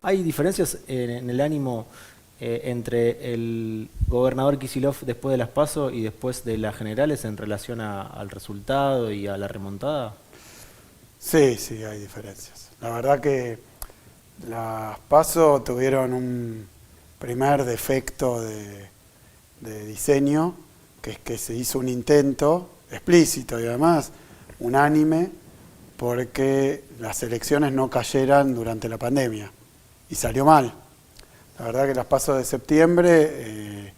¿Hay diferencias en el ánimo entre el gobernador Kicillof después de las PASO y después de las generales en relación al resultado y a la remontada? Sí, sí, hay diferencias. La verdad que las PASO tuvieron un primer defecto de diseño, que es que se hizo un intento explícito y además unánime porque las elecciones no cayeran durante la pandemia y salió mal. La verdad que las PASO de septiembre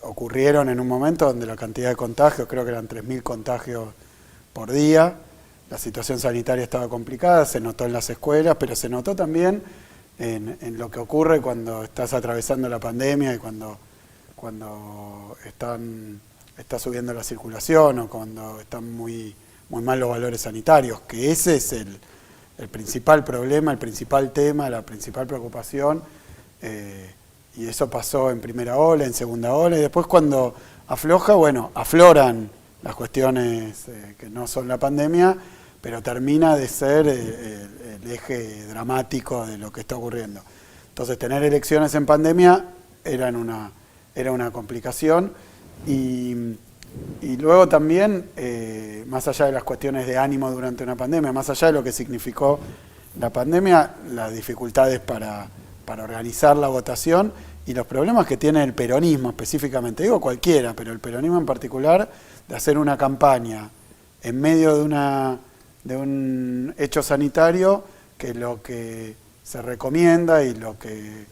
ocurrieron en un momento donde la cantidad de contagios, creo que eran 3.000 contagios por día, la situación sanitaria estaba complicada, se notó en las escuelas, pero se notó también en lo que ocurre cuando estás atravesando la pandemia y cuando está subiendo la circulación o cuando están muy mal los valores sanitarios, que ese es el principal problema, el principal tema, la principal preocupación, y eso pasó en primera ola, en segunda ola, y después cuando afloja, bueno, afloran las cuestiones que no son la pandemia, pero termina de ser el eje dramático de lo que está ocurriendo. Entonces, tener elecciones en pandemia era una complicación, y luego también, más allá de las cuestiones de ánimo durante una pandemia, más allá de lo que significó la pandemia, las dificultades para organizar la votación y los problemas que tiene el peronismo específicamente, digo cualquiera, pero el peronismo en particular, de hacer una campaña en medio de un hecho sanitario que lo que se recomienda y lo que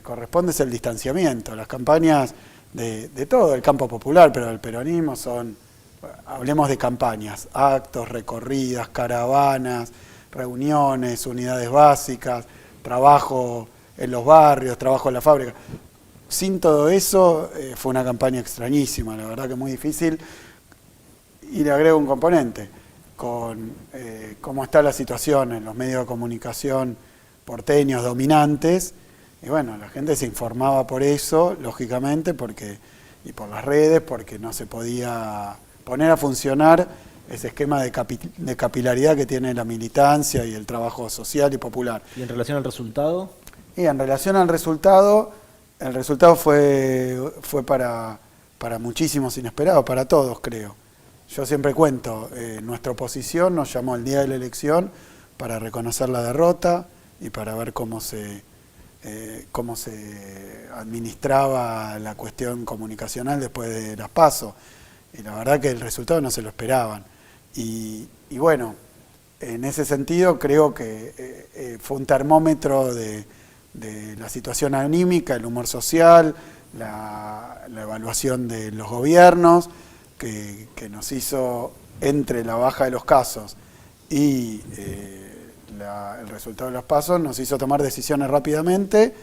corresponde es el distanciamiento. Las campañas de todo el campo popular, pero del peronismo son, hablemos de campañas, actos, recorridas, caravanas, reuniones, unidades básicas, trabajo en los barrios, trabajo en la fábrica. Sin todo eso fue una campaña extrañísima, la verdad que muy difícil. Y le agrego un componente, con cómo está la situación en los medios de comunicación porteños dominantes. Y bueno, la gente se informaba por eso, lógicamente, y por las redes, porque no se podía poner a funcionar ese esquema de capilaridad que tiene la militancia y el trabajo social y popular. ¿Y en relación al resultado? Y en relación al resultado, el resultado fue para muchísimos inesperados, para todos creo. Yo siempre cuento, nuestra oposición nos llamó el día de la elección para reconocer la derrota y para ver cómo se administraba la cuestión comunicacional después de las PASO. Y la verdad que el resultado no se lo esperaban. Y bueno, en ese sentido creo que fue un termómetro de la situación anímica, el humor social, la evaluación de los gobiernos, que nos hizo, entre la baja de los casos y el resultado de los PASO, nos hizo tomar decisiones rápidamente.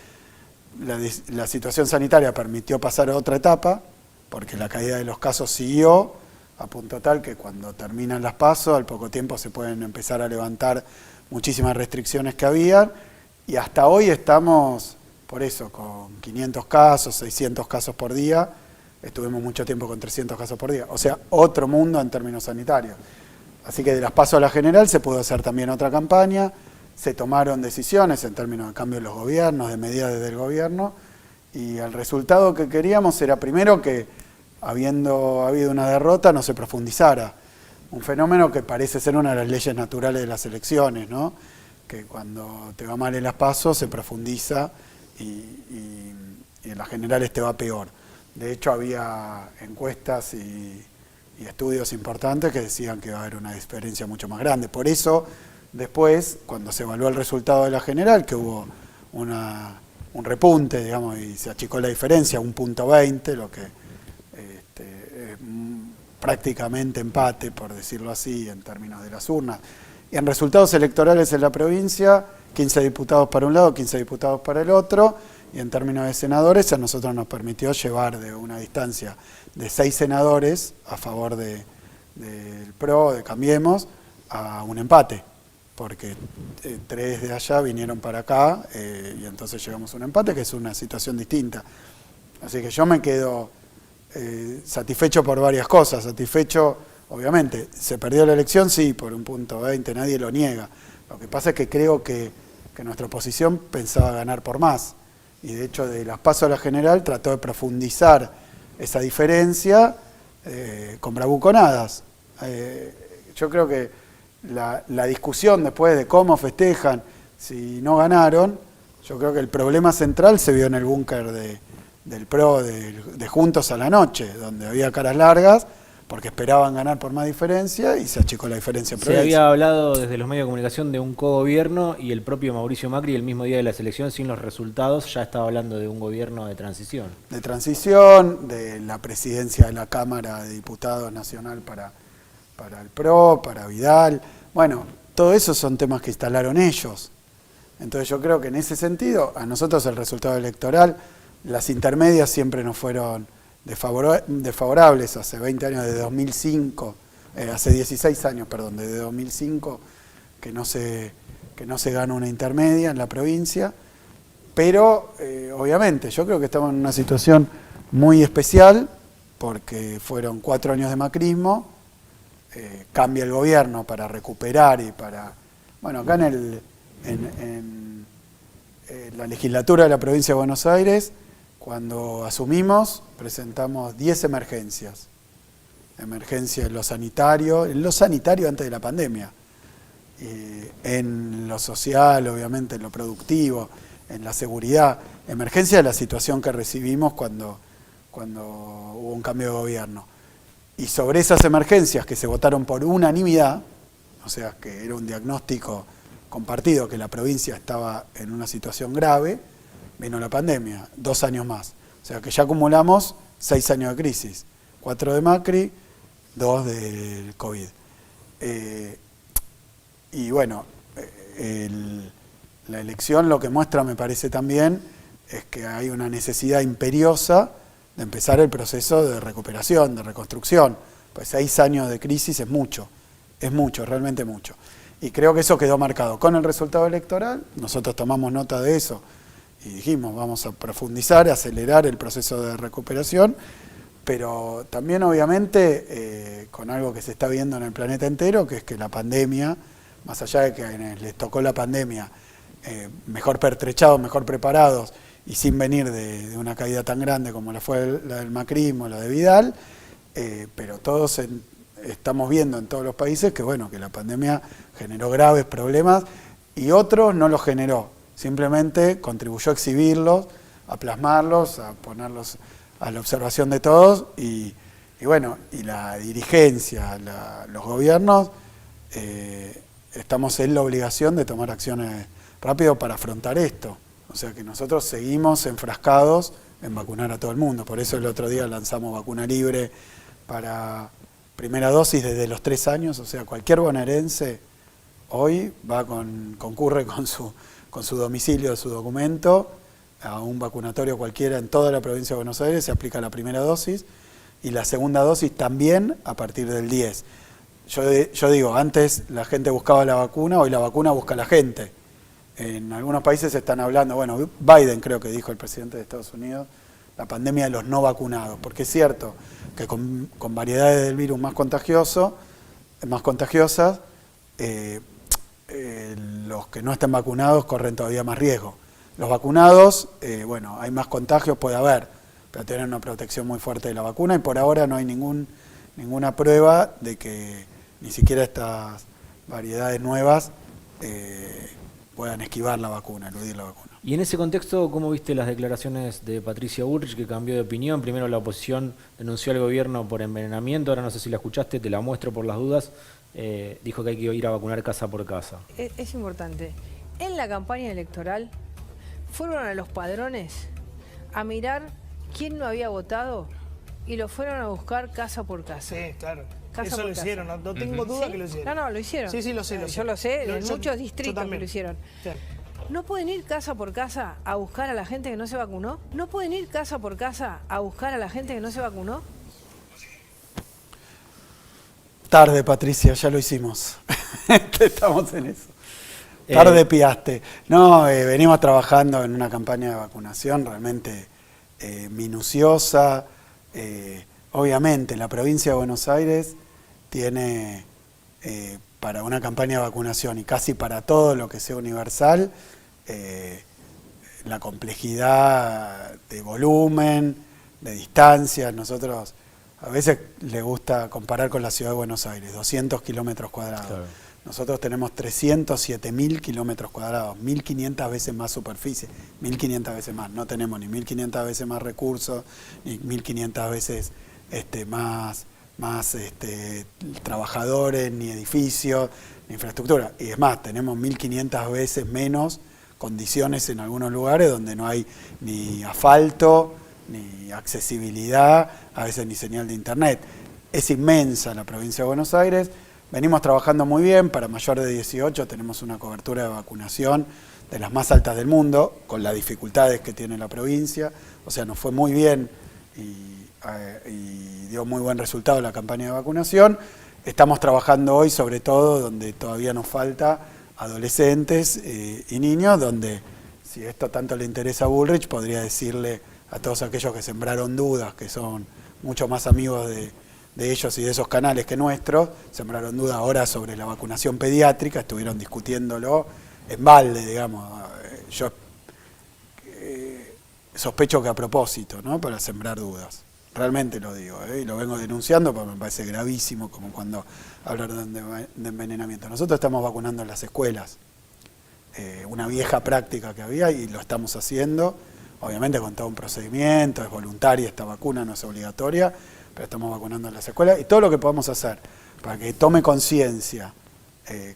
La situación sanitaria permitió pasar a otra etapa, porque la caída de los casos siguió, a punto tal que cuando terminan las PASO, al poco tiempo se pueden empezar a levantar muchísimas restricciones que había, y hasta hoy estamos, por eso, con 500 casos, 600 casos por día. Estuvimos mucho tiempo con 300 casos por día. O sea, otro mundo en términos sanitarios. Así que de las PASO a la general se pudo hacer también otra campaña. Se tomaron decisiones en términos de cambio de los gobiernos, de medidas desde el gobierno. Y el resultado que queríamos era primero que, habiendo habido una derrota, no se profundizara. Un fenómeno que parece ser una de las leyes naturales de las elecciones, ¿no? Que cuando te va mal en las PASO se profundiza y en las generales te va peor. De hecho, había encuestas y estudios importantes que decían que iba a haber una diferencia mucho más grande. Por eso, después, cuando se evaluó el resultado de la general, que hubo un repunte, digamos, y se achicó la diferencia, 1,20, lo que es prácticamente empate, por decirlo así, en términos de las urnas. Y en resultados electorales en la provincia, 15 diputados para un lado, 15 diputados para el otro. Y en términos de senadores, a nosotros nos permitió llevar de una distancia de 6 senadores a favor del PRO, de Cambiemos, a un empate, porque 3 de allá vinieron para acá y entonces llegamos a un empate, que es una situación distinta. Así que yo me quedo satisfecho por varias cosas. Satisfecho, obviamente, se perdió la elección, sí, por 1,20, nadie lo niega. Lo que pasa es que creo que que nuestra oposición pensaba ganar por más. Y de hecho, de las PASO a la general trató de profundizar esa diferencia con bravuconadas. Yo creo que la discusión después de cómo festejan si no ganaron, yo creo que el problema central se vio en el búnker del PRO de Juntos a la Noche, donde había caras largas, porque esperaban ganar por más diferencia y se achicó la diferencia en Se provincia. había hablado desde los medios de comunicación de un cogobierno y el propio Mauricio Macri el mismo día de la elección, sin los resultados, ya estaba hablando de un gobierno de transición. De transición, de la presidencia de la Cámara de Diputados Nacional para el PRO, para Vidal. Bueno, todo eso son temas que instalaron ellos. Entonces yo creo que en ese sentido, a nosotros el resultado electoral, las intermedias siempre nos fueron desfavorables. Hace 20 años, desde 2005, hace 16 años, perdón, desde 2005, que no se gana una intermedia en la provincia. Pero, obviamente, yo creo que estamos en una situación muy especial, porque fueron 4 años de macrismo, cambia el gobierno para recuperar y para... Bueno, acá en la legislatura de la provincia de Buenos Aires, cuando asumimos, presentamos 10 emergencias. Emergencia en lo sanitario antes de la pandemia, en lo social, obviamente, en lo productivo, en la seguridad. Emergencia de la situación que recibimos cuando hubo un cambio de gobierno. Y sobre esas emergencias que se votaron por unanimidad, o sea, que era un diagnóstico compartido, que la provincia estaba en una situación grave, vino la pandemia, 2 años más. O sea que ya acumulamos 6 años de crisis, 4 de Macri, 2 del COVID. Y bueno, la elección lo que muestra, me parece también, es que hay una necesidad imperiosa de empezar el proceso de recuperación, de reconstrucción. Pues 6 años de crisis es mucho, realmente mucho. Y creo que eso quedó marcado con el resultado electoral. Nosotros tomamos nota de eso y dijimos, vamos a profundizar, acelerar el proceso de recuperación, pero también obviamente con algo que se está viendo en el planeta entero, que es que la pandemia, más allá de que les tocó la pandemia mejor pertrechados, mejor preparados y sin venir de una caída tan grande como la fue la del macrismo, la de Vidal, pero todos estamos viendo en todos los países que bueno, que la pandemia generó graves problemas y otros no los generó, simplemente contribuyó a exhibirlos, a plasmarlos, a ponerlos a la observación de todos y bueno, y la dirigencia, los gobiernos, estamos en la obligación de tomar acciones rápido para afrontar esto. O sea que nosotros seguimos enfrascados en vacunar a todo el mundo. Por eso el otro día lanzamos vacuna libre para primera dosis desde los 3 años. O sea, cualquier bonaerense hoy concurre con su domicilio, su documento, a un vacunatorio cualquiera en toda la provincia de Buenos Aires, se aplica la primera dosis y la segunda dosis también a partir del 10. Yo digo, antes la gente buscaba la vacuna, hoy la vacuna busca a la gente. En algunos países están hablando, bueno, Biden creo que dijo, el presidente de Estados Unidos, la pandemia de los no vacunados, porque es cierto que con variedades del virus más contagiosas, los que no estén vacunados corren todavía más riesgo. Los vacunados, bueno, hay más contagios, puede haber, pero tienen una protección muy fuerte de la vacuna y por ahora no hay ninguna prueba de que ni siquiera estas variedades nuevas puedan esquivar la vacuna, eludir la vacuna. Y en ese contexto, ¿cómo viste las declaraciones de Patricia Bullrich, que cambió de opinión? Primero la oposición denunció al gobierno por envenenamiento, ahora no sé si la escuchaste, te la muestro por las dudas, dijo que hay que ir a vacunar casa por casa. Es importante. En la campaña electoral fueron a los padrones a mirar quién no había votado y lo fueron a buscar casa por casa. Sí, claro. Casa eso por lo casa. hicieron, no tengo duda que lo hicieron. No, lo hicieron. Sí, lo sé. Yo lo sé, en muchos distritos que lo hicieron. Sí. ¿No pueden ir casa por casa a buscar a la gente que no se vacunó? ¿No pueden ir casa por casa a buscar a la gente que no se vacunó? Tarde, Patricia, ya lo hicimos. Estamos en eso. Tarde piaste. No, venimos trabajando en una campaña de vacunación realmente minuciosa. Obviamente, la provincia de Buenos Aires tiene para una campaña de vacunación y casi para todo lo que sea universal, la complejidad de volumen, de distancia. Nosotros a veces le gusta comparar con la ciudad de Buenos Aires, 200 kilómetros cuadrados. Claro. Nosotros tenemos 307.000 kilómetros cuadrados, 1.500 veces más superficie, 1.500 veces más. No tenemos ni 1.500 veces más recursos, ni 1.500 veces más trabajadores, ni edificios, ni infraestructura. Y es más, tenemos 1.500 veces menos condiciones en algunos lugares donde no hay ni asfalto, ni accesibilidad, a veces ni señal de internet. Es inmensa la provincia de Buenos Aires. Venimos trabajando muy bien. Para mayor de 18 tenemos una cobertura de vacunación de las más altas del mundo, con las dificultades que tiene la provincia. O sea, nos fue muy bien y dio muy buen resultado la campaña de vacunación. Estamos trabajando hoy, sobre todo, donde todavía nos falta adolescentes y niños, donde, si esto tanto le interesa a Bullrich, podría decirle a todos aquellos que sembraron dudas, que son mucho más amigos de ellos y de esos canales que nuestros, sembraron dudas ahora sobre la vacunación pediátrica, estuvieron discutiéndolo en balde, digamos. Yo sospecho que a propósito, ¿no?, para sembrar dudas. Realmente lo digo, y lo vengo denunciando porque me parece gravísimo, como cuando hablan de envenenamiento. Nosotros estamos vacunando en las escuelas, una vieja práctica que había, y lo estamos haciendo, obviamente con todo un procedimiento, es voluntaria esta vacuna, no es obligatoria, pero estamos vacunando en las escuelas, y todo lo que podamos hacer para que tome conciencia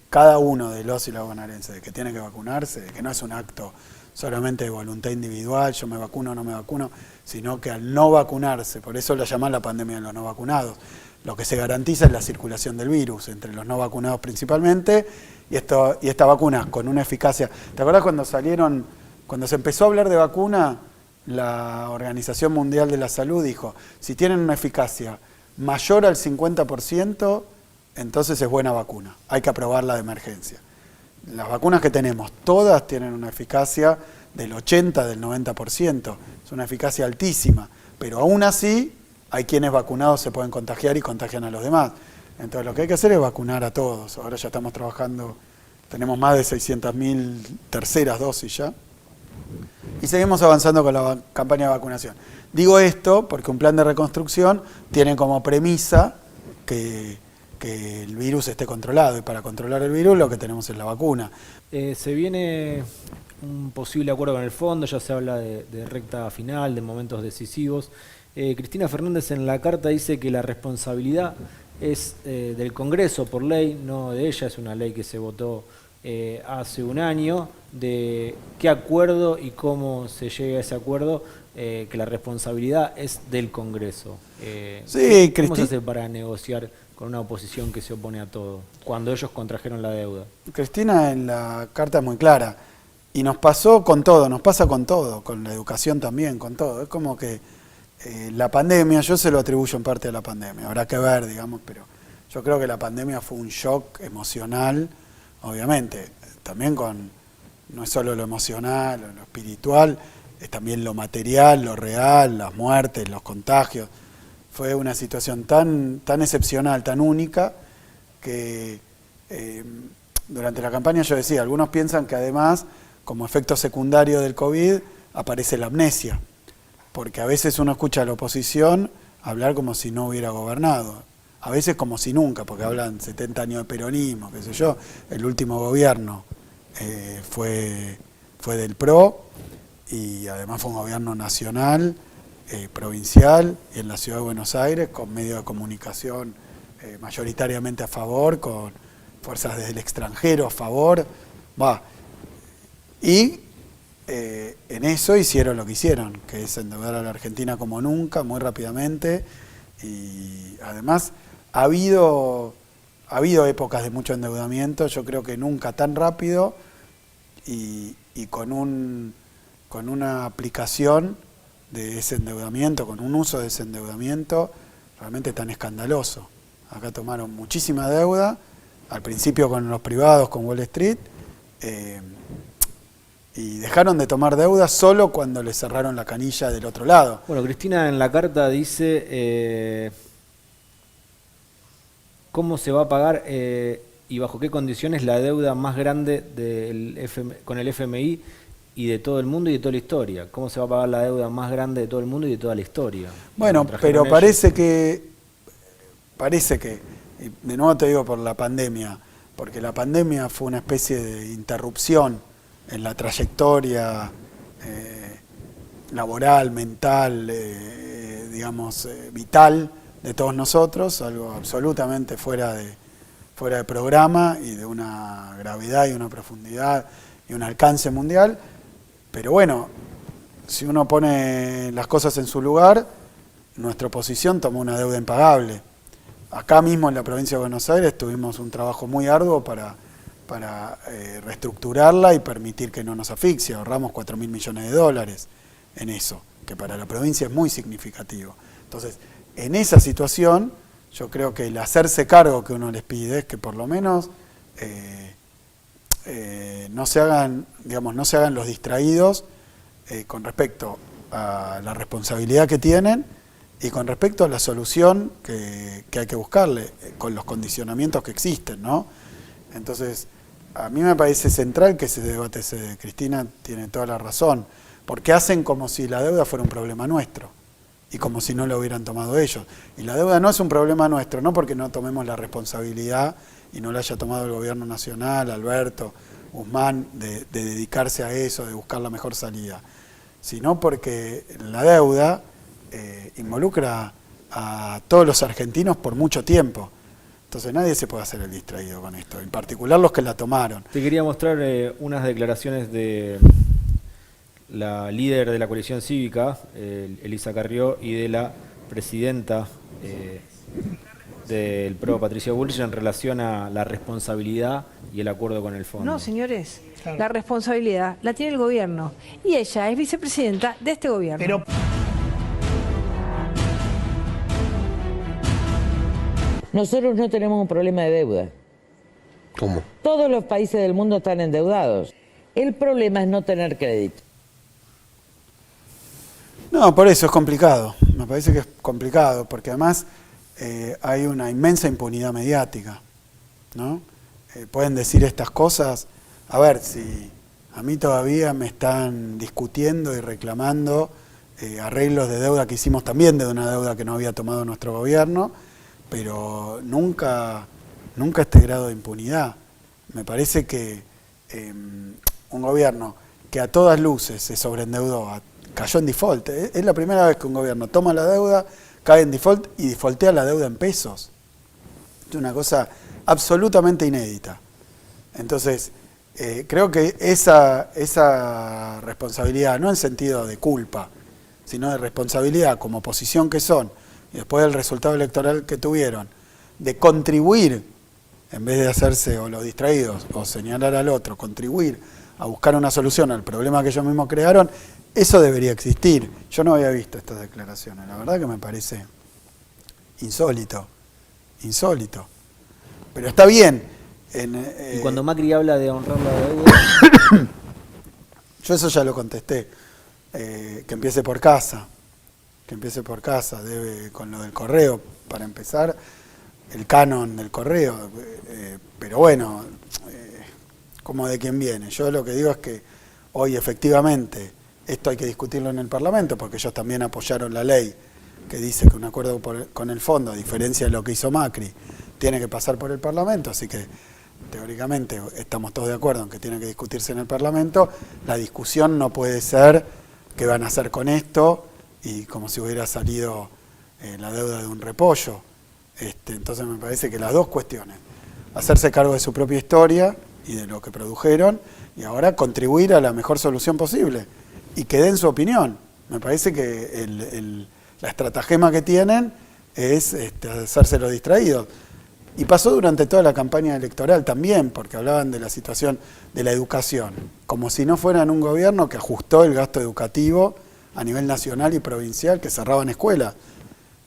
cada uno de los y las bonaerenses de que tiene que vacunarse, de que no es un acto solamente de voluntad individual, yo me vacuno o no me vacuno, sino que al no vacunarse, por eso la llaman la pandemia de los no vacunados, lo que se garantiza es la circulación del virus entre los no vacunados principalmente, y esta vacuna con una eficacia. ¿Te acuerdas cuando se empezó a hablar de vacuna, la Organización Mundial de la Salud dijo, si tienen una eficacia mayor al 50%, entonces es buena vacuna, hay que aprobarla de emergencia? Las vacunas que tenemos, todas tienen una eficacia del 80, del 90%, es una eficacia altísima, pero aún así hay quienes vacunados se pueden contagiar y contagian a los demás. Entonces lo que hay que hacer es vacunar a todos. Ahora ya estamos trabajando, tenemos más de 600.000 terceras dosis ya, y seguimos avanzando con la campaña de vacunación. Digo esto porque un plan de reconstrucción tiene como premisa que el virus esté controlado, y para controlar el virus lo que tenemos es la vacuna. Se viene un posible acuerdo con el fondo, ya se habla de recta final, de momentos decisivos. Cristina Fernández en la carta dice que la responsabilidad es del Congreso por ley, no de ella, es una ley que se votó hace un año, de qué acuerdo y cómo se llega a ese acuerdo, que la responsabilidad es del Congreso. Sí, ¿Cómo se hace para negociar con una oposición que se opone a todo, cuando ellos contrajeron la deuda? Cristina en la carta es muy clara, y nos pasó con todo, nos pasa con todo, con la educación también, con todo. Es como que la pandemia, yo se lo atribuyo en parte a la pandemia, habrá que ver, digamos, pero yo creo que la pandemia fue un shock emocional, obviamente, también no es solo lo emocional o lo espiritual, es también lo material, lo real, las muertes, los contagios. Fue una situación tan excepcional, tan única, que durante la campaña yo decía, algunos piensan que además, como efecto secundario del COVID, aparece la amnesia, porque a veces uno escucha a la oposición hablar como si no hubiera gobernado, a veces como si nunca, porque hablan 70 años de peronismo, qué sé yo. El último gobierno fue del PRO, y además fue un gobierno nacional, provincial, y en la ciudad de Buenos Aires, con medios de comunicación mayoritariamente a favor, con fuerzas desde el extranjero a favor, y en eso hicieron lo que hicieron, que es endeudar a la Argentina como nunca, muy rápidamente, y además ha habido épocas de mucho endeudamiento, yo creo que nunca tan rápido, y con una aplicación de ese endeudamiento, con un uso de ese endeudamiento realmente tan escandaloso. Acá tomaron muchísima deuda, al principio con los privados, con Wall Street, y dejaron de tomar deuda solo cuando le cerraron la canilla del otro lado. Bueno, Cristina en la carta dice cómo se va a pagar ¿Y bajo qué condiciones la deuda más grande con el FMI y de todo el mundo y de toda la historia? ¿Cómo se va a pagar la deuda más grande de todo el mundo y de toda la historia? Bueno, pero parece que, y de nuevo te digo por la pandemia, porque la pandemia fue una especie de interrupción en la trayectoria laboral, mental, digamos, vital de todos nosotros, algo absolutamente fuera de programa y de una gravedad y una profundidad y un alcance mundial. Pero bueno, si uno pone las cosas en su lugar, nuestra oposición tomó una deuda impagable. Acá mismo en la provincia de Buenos Aires tuvimos un trabajo muy arduo para reestructurarla y permitir que no nos asfixie. Ahorramos 4.000 millones de dólares en eso, que para la provincia es muy significativo. Entonces, en esa situación, yo creo que el hacerse cargo que uno les pide es que por lo menos no se hagan los distraídos con respecto a la responsabilidad que tienen y con respecto a la solución que hay que buscarle con los condicionamientos que existen, ¿no? Entonces, a mí me parece central que ese debate Cristina tiene toda la razón, porque hacen como si la deuda fuera un problema nuestro y como si no lo hubieran tomado ellos. Y la deuda no es un problema nuestro, no porque no tomemos la responsabilidad y no la haya tomado el gobierno nacional, Alberto, Guzmán, de dedicarse a eso, de buscar la mejor salida, sino porque la deuda involucra a todos los argentinos por mucho tiempo. Entonces nadie se puede hacer el distraído con esto, en particular los que la tomaron. Te quería mostrar unas declaraciones de la líder de la coalición cívica, Elisa Carrió, y de la presidenta del PRO, Patricia Bullrich, en relación a la responsabilidad y el acuerdo con el fondo. No, señores, claro, la responsabilidad la tiene el gobierno y ella es vicepresidenta de este gobierno. Pero nosotros no tenemos un problema de deuda. ¿Cómo? Todos los países del mundo están endeudados. El problema es no tener crédito. No, por eso es complicado. Me parece que es complicado, porque además hay una inmensa impunidad mediática, ¿no? Pueden decir estas cosas. A ver, si a mí todavía me están discutiendo y reclamando arreglos de deuda que hicimos también, de una deuda que no había tomado nuestro gobierno, pero nunca este grado de impunidad. Me parece que un gobierno que a todas luces se sobreendeudó, cayó en default. Es la primera vez que un gobierno toma la deuda, cae en default y defaultea la deuda en pesos. Es una cosa absolutamente inédita. Entonces, creo que esa responsabilidad, no en sentido de culpa, sino de responsabilidad como oposición que son, y después del resultado electoral que tuvieron, de contribuir, en vez de hacerse o los distraídos o señalar al otro, contribuir a buscar una solución al problema que ellos mismos crearon, eso debería existir. Yo no había visto estas declaraciones, la verdad que me parece insólito. Pero está bien. Y cuando Macri habla de honrar la deuda... Yo eso ya lo contesté, que empiece por casa, debe con lo del correo, para empezar, el canon del correo, pero bueno, como de quién viene. Yo lo que digo es que hoy efectivamente esto hay que discutirlo en el Parlamento, porque ellos también apoyaron la ley que dice que un acuerdo con el fondo, a diferencia de lo que hizo Macri, tiene que pasar por el Parlamento, así que teóricamente estamos todos de acuerdo en que tiene que discutirse en el Parlamento. La discusión no puede ser qué van a hacer con esto y como si hubiera salido la deuda de un repollo. Entonces me parece que las dos cuestiones, hacerse cargo de su propia historia y de lo que produjeron, y ahora contribuir a la mejor solución posible y que den su opinión. Me parece que la estratagema que tienen es hacerse los distraídos. Y pasó durante toda la campaña electoral también, porque hablaban de la situación de la educación, como si no fueran un gobierno que ajustó el gasto educativo a nivel nacional y provincial, que cerraban escuelas.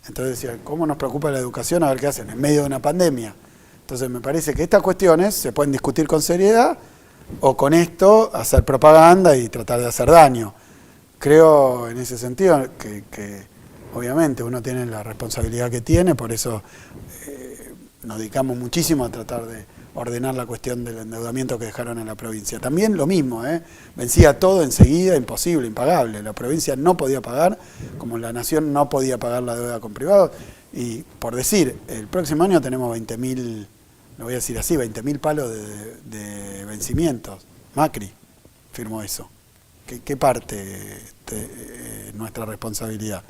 Entonces decían, ¿cómo nos preocupa la educación? A ver qué hacen en medio de una pandemia. Entonces me parece que estas cuestiones se pueden discutir con seriedad o con esto hacer propaganda y tratar de hacer daño. Creo en ese sentido que obviamente uno tiene la responsabilidad que tiene, por eso nos dedicamos muchísimo a tratar de ordenar la cuestión del endeudamiento que dejaron en la provincia. También lo mismo, vencía todo enseguida, imposible, impagable. La provincia no podía pagar, como la nación no podía pagar la deuda con privados. Y por decir, el próximo año tenemos 20.000, lo voy a decir así, 20.000 palos de vencimientos. Macri firmó eso. ¿Qué parte de nuestra responsabilidad?